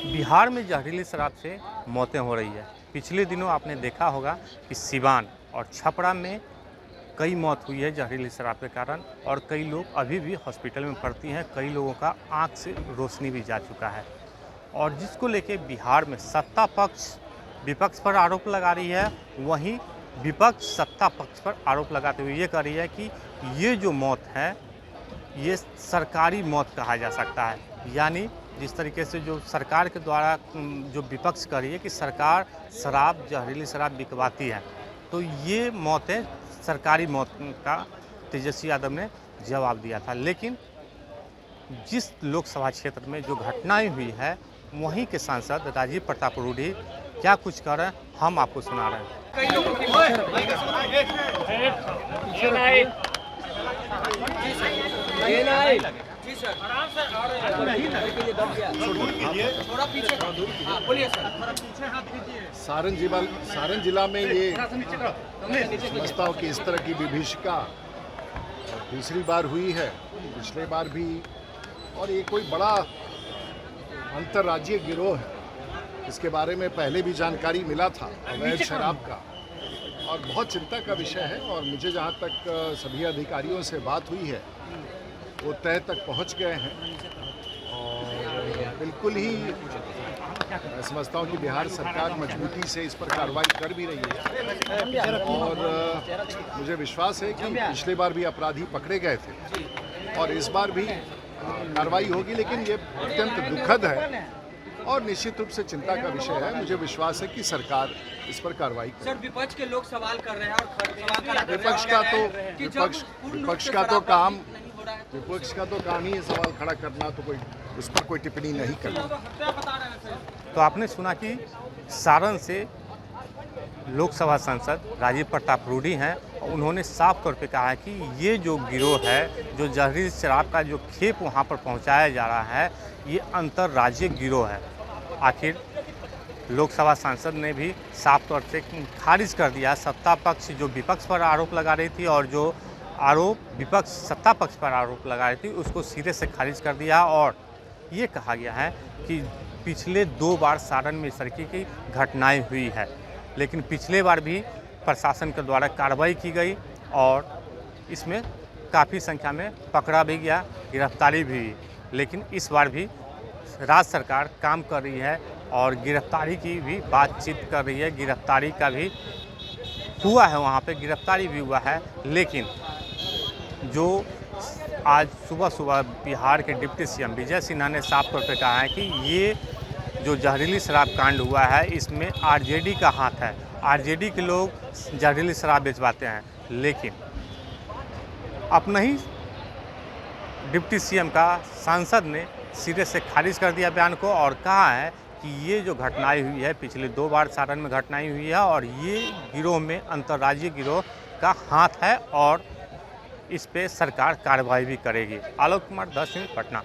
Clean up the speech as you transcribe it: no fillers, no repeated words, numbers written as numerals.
बिहार में जहरीली शराब से मौतें हो रही है। पिछले दिनों आपने देखा होगा कि सिवान और छपरा में कई मौत हुई है जहरीली शराब के कारण और कई लोग अभी भी हॉस्पिटल में भर्ती हैं। कई लोगों का आंख से रोशनी भी जा चुका है और जिसको लेके बिहार में सत्ता पक्ष विपक्ष पर आरोप लगा रही है, वहीं विपक्ष सत्ता पक्ष पर आरोप लगाते हुए ये कह रही है कि ये जो मौत है ये सरकारी मौत कहा जा सकता है। यानी जिस तरीके से जो सरकार के द्वारा जो विपक्ष कर रही है कि सरकार शराब जहरीली शराब बिकवाती है, तो ये मौतें सरकारी मौत का तेजस्वी यादव ने जवाब दिया था। लेकिन जिस लोकसभा क्षेत्र में जो घटनाएं हुई है, वहीं के सांसद राजीव प्रताप रूडी क्या कुछ कर रहे हैं, हम आपको सुना रहे हैं। सारण जिला में ये समझता हूँ कि इस तरह की विभीषिका दूसरी बार हुई है, पिछले बार भी, और ये कोई बड़ा अंतर्राज्यीय गिरोह है। इसके बारे में पहले भी जानकारी मिला था अवैध शराब का, और बहुत चिंता का विषय है। और मुझे जहाँ तक सभी अधिकारियों से बात हुई है, वो तय तक पहुँच गए हैं और बिल्कुल ही मैं समझता हूँ कि बिहार सरकार मजबूती से इस पर कार्रवाई कर भी रही है। और मुझे विश्वास है कि पिछले बार भी अपराधी पकड़े गए थे और इस बार भी कार्रवाई होगी। लेकिन ये अत्यंत दुखद है और निश्चित रूप से चिंता का विषय है। मुझे विश्वास है कि सरकार इस पर कार्रवाई करेगी। सर, विपक्ष के लोग सवाल कर रहे हैं और विपक्ष का तो काम ही है सवाल खड़ा करना, तो कोई उस पर कोई टिप्पणी नहीं करना। तो आपने सुना कि सारण से लोकसभा सांसद राजीव प्रताप रूडी हैं। उन्होंने साफ तौर पे कहा है कि ये जो गिरोह है, जो जहरीली शराब का जो खेप वहाँ पर पहुँचाया जा रहा है, ये अंतर्राज्यीय गिरोह है। आखिर लोकसभा सांसद ने भी साफ तौर से खारिज कर दिया सत्ता पक्ष जो विपक्ष पर आरोप लगा रही थी, और जो आरोप विपक्ष सत्ता पक्ष पर आरोप लगा रही थी उसको सिरे से खारिज कर दिया। और ये कहा गया है कि पिछले 2 बार सारण में इस तरीके की घटनाएं हुई है, लेकिन पिछले बार भी प्रशासन के द्वारा कार्रवाई की गई और इसमें काफ़ी संख्या में पकड़ा भी गया, गिरफ्तारी भी हुई। लेकिन इस बार भी राज्य सरकार काम कर रही है और गिरफ्तारी की भी बातचीत कर रही है। गिरफ्तारी का भी हुआ है, वहाँ पे गिरफ्तारी भी हुआ है। लेकिन जो आज सुबह बिहार के डिप्टी सीएम विजय सिन्हा ने साफ तौर पे कहा है कि ये जो जहरीली शराब कांड हुआ है, इसमें आरजेडी का हाथ है। आरजेडी के लोग जहरीली शराब बेचवाते हैं। लेकिन अपना ही डिप्टी सीएम का सांसद ने सिरे से खारिज कर दिया बयान को और कहा है कि ये जो घटनाएं हुई है, पिछले 2 बार सारण में घटनाएं हुई है और ये गिरोह में अंतर्राज्यीय गिरोह का हाथ है और इस पे सरकार कार्रवाई भी करेगी। आलोक कुमार, 10 मिनट, पटना।